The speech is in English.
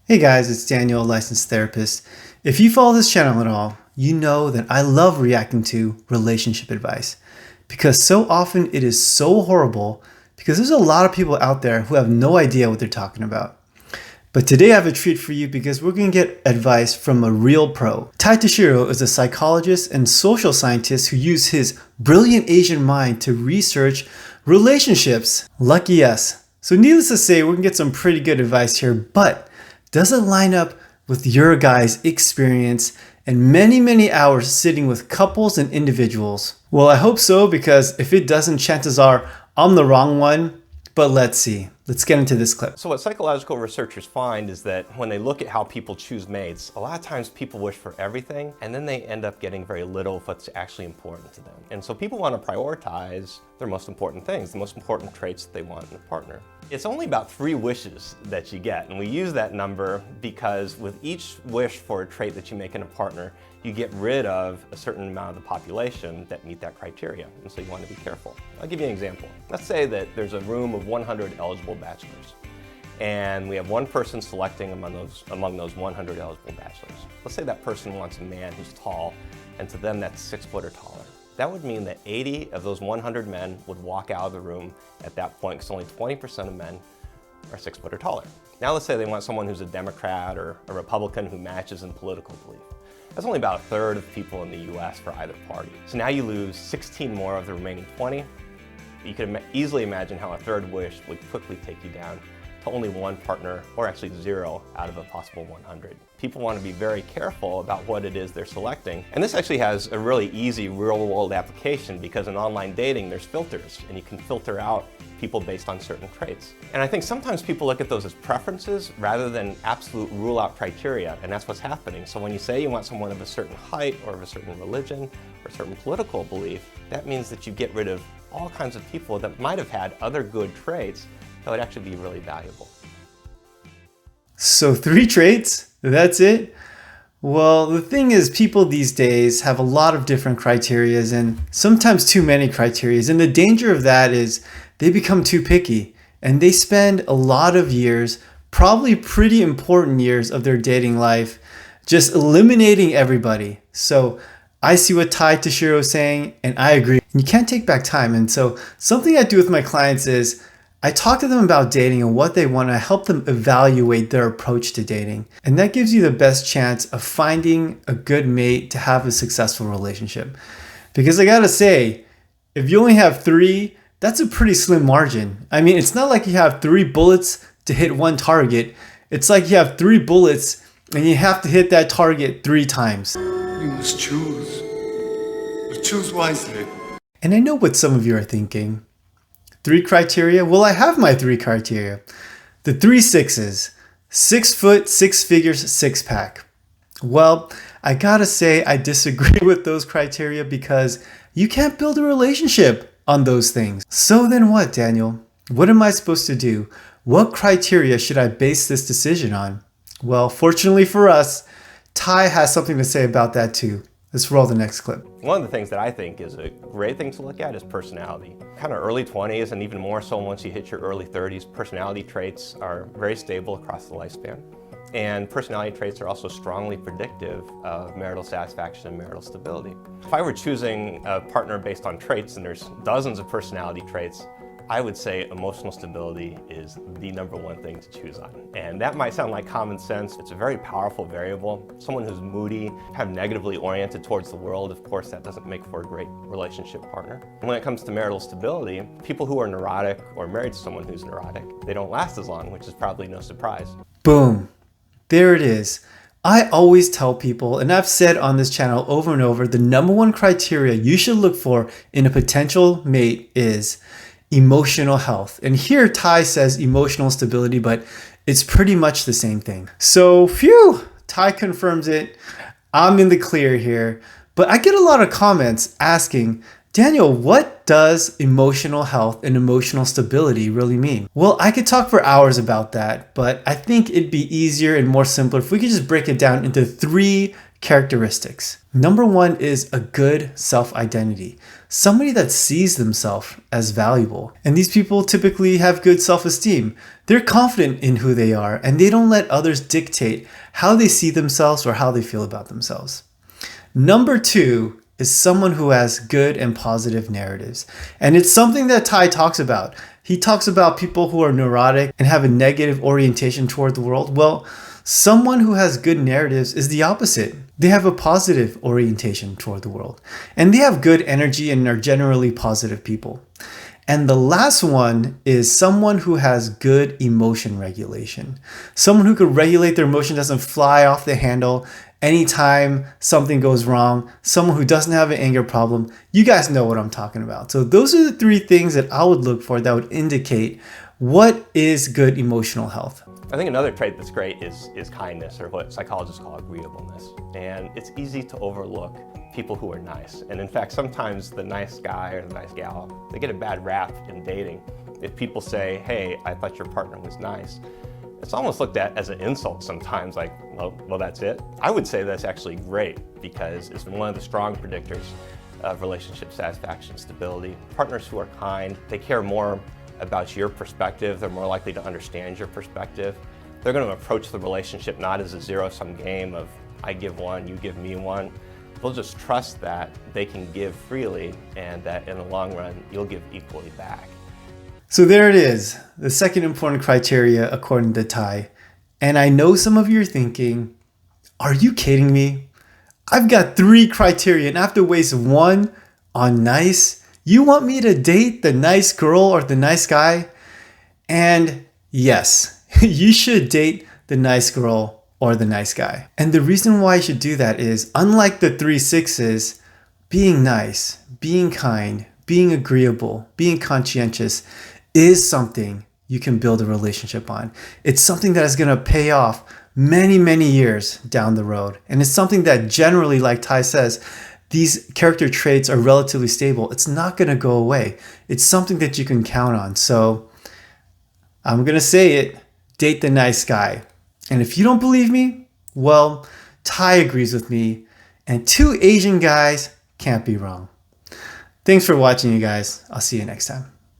Hey guys, it's Daniel, a licensed therapist. If you follow this channel at all, you know that I love reacting to relationship advice because so often it is so horrible because there's a lot of people out there who have no idea what they're talking about. But today I have a treat for you because we're going to get advice from a real pro. Tai Toshiro is a psychologist and social scientist who used his brilliant Asian mind to research relationships. Lucky us. So needless to say, we're going to get some pretty good advice here, but does it line up with your guys' experience and many hours sitting with couples and individuals? Well, I hope so, because if it doesn't, chances are I'm the wrong one. But let's see. Let's get into this clip. So what psychological researchers find is that when they look at how people choose mates, a lot of times people wish for everything, and then they end up getting very little of what's actually important to them. And so people want to prioritize their most important things, the most important traits that they want in a partner. It's only about 3 wishes that you get, and we use that number because with each wish for a trait that you make in a partner, you get rid of a certain amount of the population that meet that criteria, and so you want to be careful. I'll give you an example. Let's say that there's a room of 100 eligible bachelors, and we have one person selecting among those 100 eligible bachelors. Let's say that person wants a man who's tall, and to them that's 6 foot or taller. That would mean that 80 of those 100 men would walk out of the room at that point, because only 20% of men are 6 foot or taller. Now let's say they want someone who's a Democrat or a Republican who matches in political belief. That's only about 1/3 of people in the US for either party. So now you lose 16 more of the remaining 20. You can easily imagine how a 3rd wish would quickly take you down to only 1 partner, or actually 0 out of a possible 100. People want to be very careful about what it is they're selecting. And this actually has a really easy real-world application, because in online dating there's filters, and you can filter out people based on certain traits. And I think sometimes people look at those as preferences rather than absolute rule-out criteria, and that's what's happening. So when you say you want someone of a certain height, or of a certain religion, or a certain political belief, that means that you get rid of all kinds of people that might have had other good traits that would actually be really valuable. So 3 traits? That's it? Well, the thing is, people these days have a lot of different criterias, and sometimes too many criterias. And the danger of that is they become too picky, and they spend a lot of years, probably pretty important years of their dating life, just eliminating everybody. So I see what Tai Toshiro is saying, and I agree. You can't take back time. And so something I do with my clients is I talk to them about dating and what they want. I help them evaluate their approach to dating. And that gives you the best chance of finding a good mate to have a successful relationship. Because I gotta say, if you only have 3, that's a pretty slim margin. I mean, it's not like you have 3 bullets to hit 1 target. It's like you have 3 bullets and you have to hit that target 3 times. You must choose, but choose wisely. And I know what some of you are thinking. 3 criteria? Well, I have my 3 criteria. The 3 sixes. 6 foot, 6 figures, 6 pack. Well, I gotta say I disagree with those criteria, because you can't build a relationship on those things. So then what, Daniel? What am I supposed to do? What criteria should I base this decision on? Well, fortunately for us, Tai has something to say about that too. Let's roll the next clip. One of the things that I think is a great thing to look at is personality. Kind of early 20s, and even more so once you hit your early 30s, personality traits are very stable across the lifespan. And personality traits are also strongly predictive of marital satisfaction and marital stability. If I were choosing a partner based on traits, and there's dozens of personality traits, I would say emotional stability is the #1 thing to choose on. And that might sound like common sense. It's a very powerful variable. Someone who's moody, kind of negatively oriented towards the world, of course, that doesn't make for a great relationship partner. And when it comes to marital stability, people who are neurotic or married to someone who's neurotic, they don't last as long, which is probably no surprise. Boom. There it is. I always tell people, and I've said on this channel over and over, the #1 criteria you should look for in a potential mate is emotional health. And here Tai says emotional stability, but it's pretty much the same thing. So phew, Tai confirms it. I'm in the clear here. But I get a lot of comments asking, Daniel, what does emotional health and emotional stability really mean? Well, I could talk for hours about that, but I think it'd be easier and more simpler if we could just break it down into 3 characteristics. #1 is a good self-identity. somebody that sees themselves as valuable. And these people typically have good self-esteem. They're confident in who they are, and they don't let others dictate how they see themselves or how they feel about themselves. Number 2 is someone who has good and positive narratives. And it's something that Ty talks about. He talks about people who are neurotic and have a negative orientation toward the world. Well, someone who has good narratives is the opposite. They have a positive orientation toward the world. And they have good energy and are generally positive people. And the last one is someone who has good emotion regulation. Someone who could regulate their emotion, doesn't fly off the handle anytime something goes wrong. Someone who doesn't have an anger problem. You guys know what I'm talking about. So those are the 3 things that I would look for that would indicate what is good emotional health. I think another trait that's great is kindness, or what psychologists call agreeableness. And it's easy to overlook people who are nice. And in fact, sometimes the nice guy or the nice gal, they get a bad rap in dating. If people say, hey, I thought your partner was nice, it's almost looked at as an insult sometimes, like, well, that's it. I would say that's actually great because it's one of the strong predictors of relationship satisfaction, stability. Partners who are kind, they care more about your perspective. They're more likely to understand your perspective. They're going to approach the relationship not as a zero-sum game of I give one, you give me one. They'll just trust that they can give freely and that in the long run, you'll give equally back. So there it is, the second important criteria according to Ty. And I know some of you are thinking, are you kidding me? I've got 3 criteria and I have to waste 1 on nice? You want me to date the nice girl or the nice guy? And yes, you should date the nice girl or the nice guy. And the reason why you should do that is, unlike the 3 6s, being nice, being kind, being agreeable, being conscientious is something you can build a relationship on. It's something that is going to pay off many, many years down the road. And it's something that generally, like Ty says, these character traits are relatively stable. It's not going to go away. It's something that you can count on. So I'm going to say it, date the nice guy. And if you don't believe me, well, Ty agrees with me. And 2 Asian guys can't be wrong. Thanks for watching, you guys. I'll see you next time.